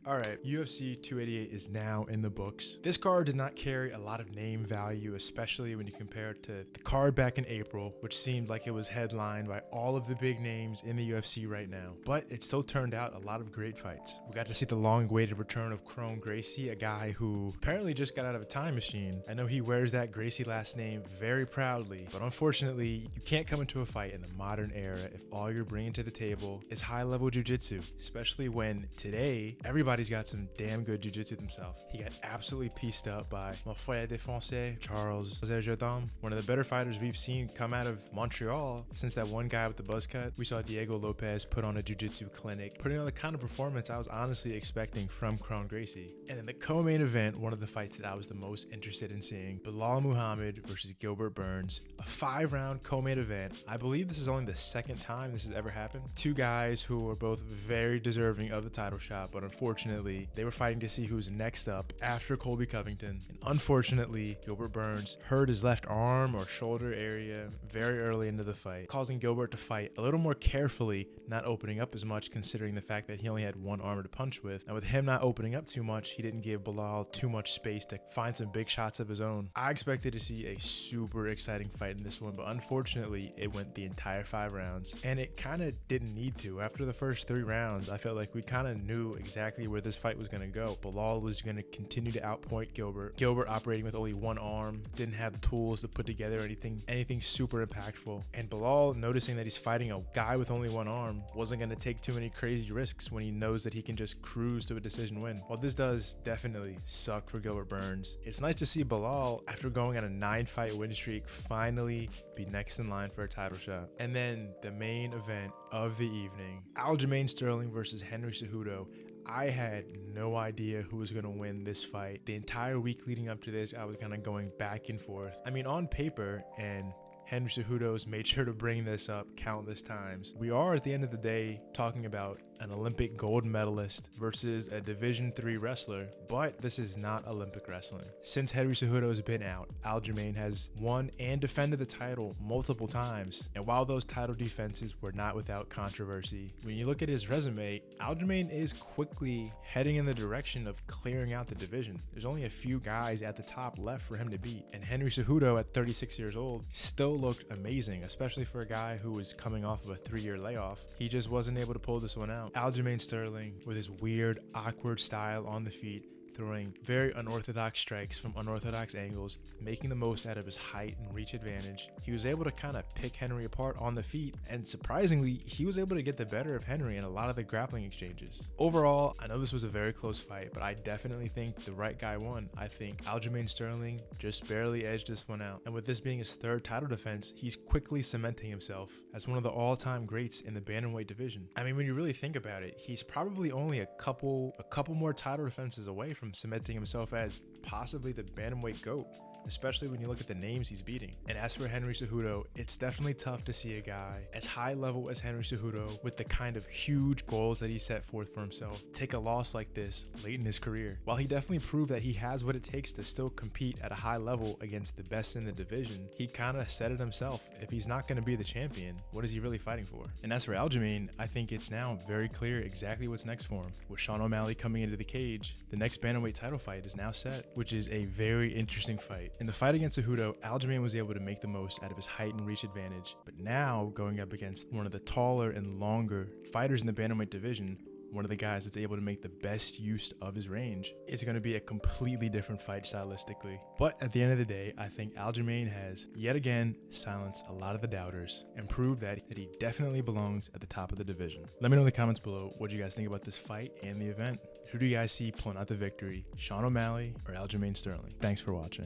Alright, UFC 288 is now in the books. This card did not carry a lot of name value, especially when you compare it to the card back in April, which seemed like it was headlined by all of the big names in the UFC right now. But it still turned out a lot of great fights. We got to see the long-awaited return of Kron Gracie, a guy who apparently just got out of a time machine. I know he wears that Gracie last name very proudly, but unfortunately, you can't come into a fight in the modern era if all you're bringing to the table is high-level jiu-jitsu, especially when today, everybody's got some damn good jiu-jitsu themselves. He got absolutely pieced up by Mon Frère de Français, Charles Jourdain, one of the better fighters we've seen come out of Montreal since that one guy with the buzz cut. We saw Diego Lopez put on a jiu-jitsu clinic, putting on the kind of performance I was honestly expecting from Kron Gracie. And in the co-main event, one of the fights that I was the most interested in seeing, Belal Muhammad versus Gilbert Burns, a 5-round co-main event. I believe this is only the second time this has ever happened. Two guys who were both very deserving of the title shot, but unfortunately, they were fighting to see who's next up after Colby Covington. And unfortunately, Gilbert Burns hurt his left arm or shoulder area very early into the fight, causing Gilbert to fight a little more carefully, not opening up as much considering the fact that he only had one arm to punch with. And with him not opening up too much, he didn't give Belal too much space to find some big shots of his own. I expected to see a super exciting fight in this one, but unfortunately, it went the entire 5 rounds. And it kind of didn't need to. After the first 3 rounds, I felt like we kind of knew exactly where this fight was going to go. Belal was going to continue to outpoint Gilbert. Gilbert operating with only one arm, didn't have the tools to put together anything super impactful. And Belal, noticing that he's fighting a guy with only one arm, wasn't going to take too many crazy risks when he knows that he can just cruise to a decision win. While this does definitely suck for Gilbert Burns, it's nice to see Belal, after going on a 9-fight win streak, finally be next in line for a title shot. And then the main event of the evening, Aljamain Sterling versus Henry Cejudo. I had no idea who was going to win this fight. The entire week leading up to this, I was kind of going back and forth. I mean, on paper, and Henry Cejudo's made sure to bring this up countless times, we are at the end of the day talking about an Olympic gold medalist versus a Division III wrestler, but this is not Olympic wrestling. Since Henry Cejudo has been out, Aljamain has won and defended the title multiple times, and while those title defenses were not without controversy, when you look at his resume, Aljamain is quickly heading in the direction of clearing out the division. There's only a few guys at the top left for him to beat, and Henry Cejudo at 36 years old still looked amazing, especially for a guy who was coming off of a 3-year layoff. He just wasn't able to pull this one out. Aljamain Sterling, with his weird, awkward style on the feet, throwing very unorthodox strikes from unorthodox angles, making the most out of his height and reach advantage. He was able to kind of pick Henry apart on the feet, and surprisingly, he was able to get the better of Henry in a lot of the grappling exchanges. Overall, I know this was a very close fight, but I definitely think the right guy won. I think Aljamain Sterling just barely edged this one out, and with this being his 3rd title defense, he's quickly cementing himself as one of the all-time greats in the bantamweight division. I mean, when you really think about it, he's probably only a couple more title defenses away from cementing himself as possibly the bantamweight GOAT, especially when you look at the names he's beating. And as for Henry Cejudo, it's definitely tough to see a guy as high level as Henry Cejudo, with the kind of huge goals that he set forth for himself, take a loss like this late in his career. While he definitely proved that he has what it takes to still compete at a high level against the best in the division, he kind of said it himself. If he's not going to be the champion, what is he really fighting for? And as for Aljamain, I think it's now very clear exactly what's next for him. With Sean O'Malley coming into the cage, the next bantamweight title fight is now set, which is a very interesting fight. In the fight against Cejudo, Aljamain was able to make the most out of his height and reach advantage, but now going up against one of the taller and longer fighters in the bantamweight division, one of the guys that's able to make the best use of his range, it's going to be a completely different fight stylistically. But at the end of the day, I think Aljamain has yet again silenced a lot of the doubters and proved that he definitely belongs at the top of the division. Let me know in the comments below what you guys think about this fight and the event. Who do you guys see pulling out the victory, Sean O'Malley or Aljamain Sterling? Thanks for watching.